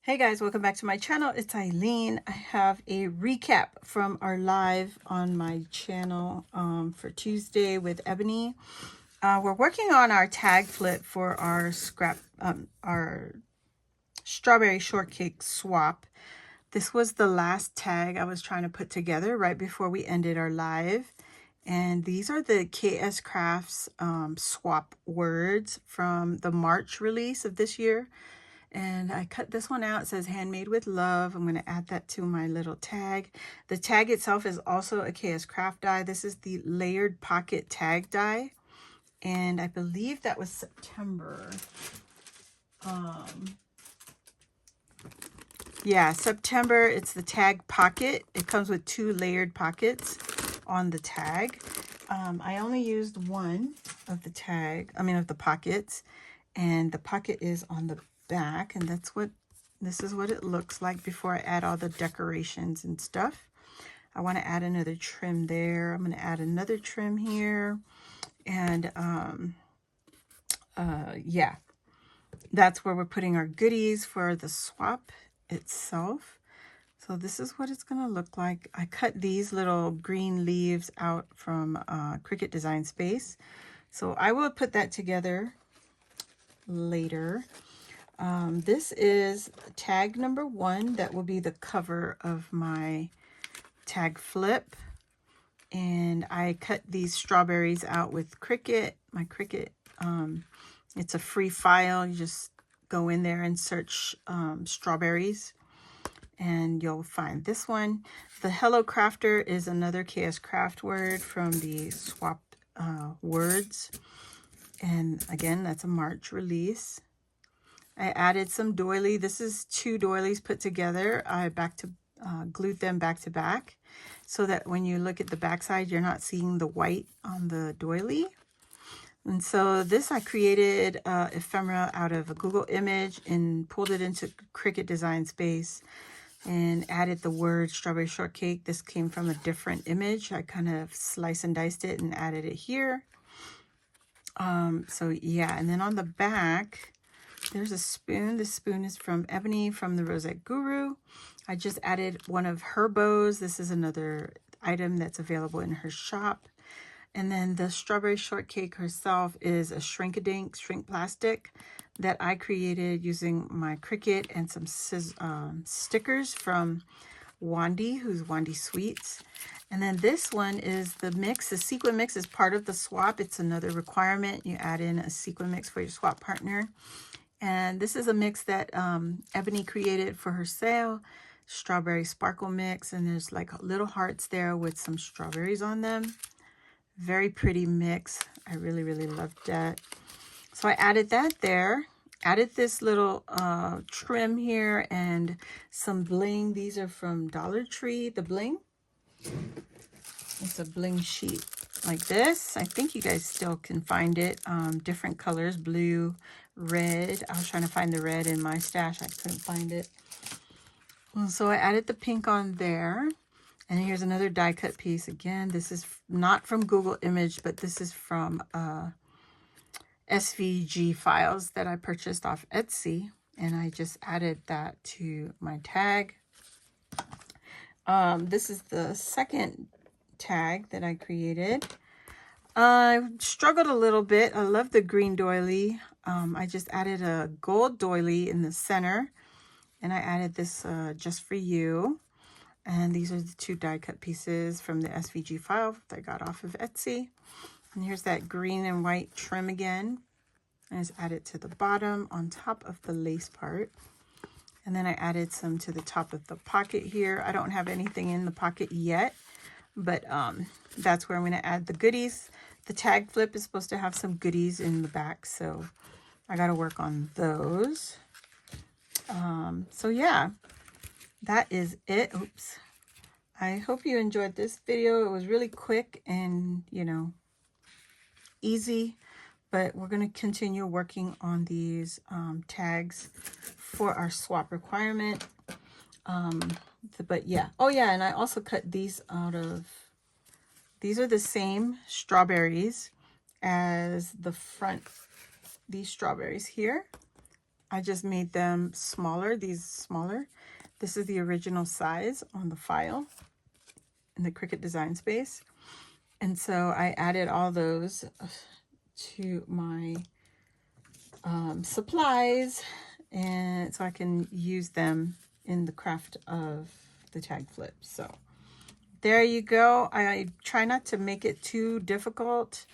Hey guys, welcome back to my channel. It's Eileen. I have a recap from our live on my channel for Tuesday with Ebony. We're working on our tag flip for our our strawberry shortcake swap. This was the last tag I was trying to put together right before we ended our live. And these are the KSCRAFT's swap words from the March release of this year. And I cut this one out. It says handmade with love. I'm going to add that to my little tag. The tag itself is also a KSCRAFT die. This is the layered pocket tag die. And I believe that was September. Yeah, September. It's the tag pocket. It comes with 2 layered pockets on the tag. I only used one of the pockets. And the pocket is on the back, and this is what it looks like before I add all the decorations and stuff. I want to add another trim there. I'm going to add another trim here, and yeah, that's where we're putting our goodies for the swap itself. So this is what it's going to look like. I cut these little green leaves out from Cricut Design Space, so I will put that together later. This is tag number 1. That will be the cover of my tag flip. And I cut these strawberries out with Cricut. My Cricut, it's a free file. You just go in there and search strawberries, and you'll find this one. The Hello Crafter is another KSCRAFT word from the swap words. And again, that's a March release. I added some doily. This is 2 doilies put together. I glued them back to back so that when you look at the back side, you're not seeing the white on the doily. And so this I created ephemera out of a Google image and pulled it into Cricut Design Space and added the word strawberry shortcake. This came from a different image. I kind of sliced and diced it and added it here. So yeah, and then on the back, there's a spoon. This spoon is from Ebony from the Rosette Guru. I just added one of her bows. This is another item that's available in her shop. And then the strawberry shortcake herself is a shrink-a-dink shrink plastic that I created using my Cricut and some stickers from Wandy, who's Wandy Sweets. And then this one is the mix. The sequin mix is part of the swap. It's another requirement. You add in a sequin mix for your swap partner. And this is a mix that Ebony created for her sale, strawberry sparkle mix. And there's like little hearts there with some strawberries on them. Very pretty mix. I really, really loved that. So I added that there. Added this little trim here and some bling. These are from Dollar Tree, the bling. It's a bling sheet like this. I think you guys still can find it. Different colors, blue, red. I was trying to find the red in my stash. I couldn't find it. So I added the pink on there. And here's another die cut piece. Again, this is not from Google Image, but this is from SVG files that I purchased off Etsy. And I just added that to my tag. This is the second tag that I created. I struggled a little bit. I love the green doily. I just added a gold doily in the center, and I added this just for you. And these are the 2 die cut pieces from the SVG file that I got off of Etsy. And here's that green and white trim again. I just added to the bottom on top of the lace part. And then I added some to the top of the pocket here. I don't have anything in the pocket yet, but that's where I'm going to add the goodies. The tag flip is supposed to have some goodies in the back, so I got to work on those. So yeah, that is it. Oops. I hope you enjoyed this video. It was really quick and, you know, easy, but we're going to continue working on these tags for our swap requirement. But yeah. Oh yeah, and I also cut these out of, these are the same strawberries as the front, these strawberries here. I just made them smaller, these smaller. This is the original size on the file in the Cricut Design Space. And so I added all those to my supplies, and so I can use them in the craft of the tag flip. So there you go. I try not to make it too difficult.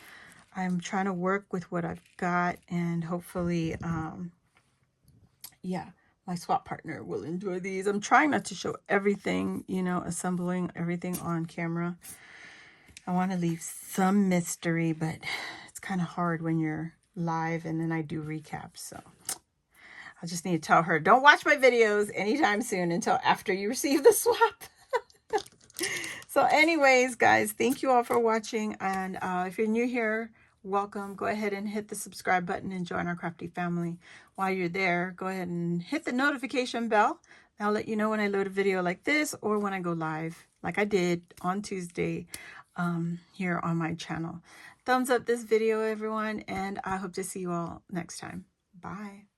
I'm trying to work with what I've got, and hopefully, yeah, my swap partner will enjoy these. I'm trying not to show everything, you know, assembling everything on camera. I want to leave some mystery, but it's kind of hard when you're live and then I do recaps. So I just need to tell her, don't watch my videos anytime soon until after you receive the swap. So anyways, guys, thank you all for watching. And if you're new here, welcome. Go ahead and hit the subscribe button and join our crafty family. While you're there, go ahead and hit the notification bell. I'll let you know when I load a video like this or when I go live, like I did on Tuesday here on my channel. Thumbs up this video, everyone, and I hope to see you all next time. Bye.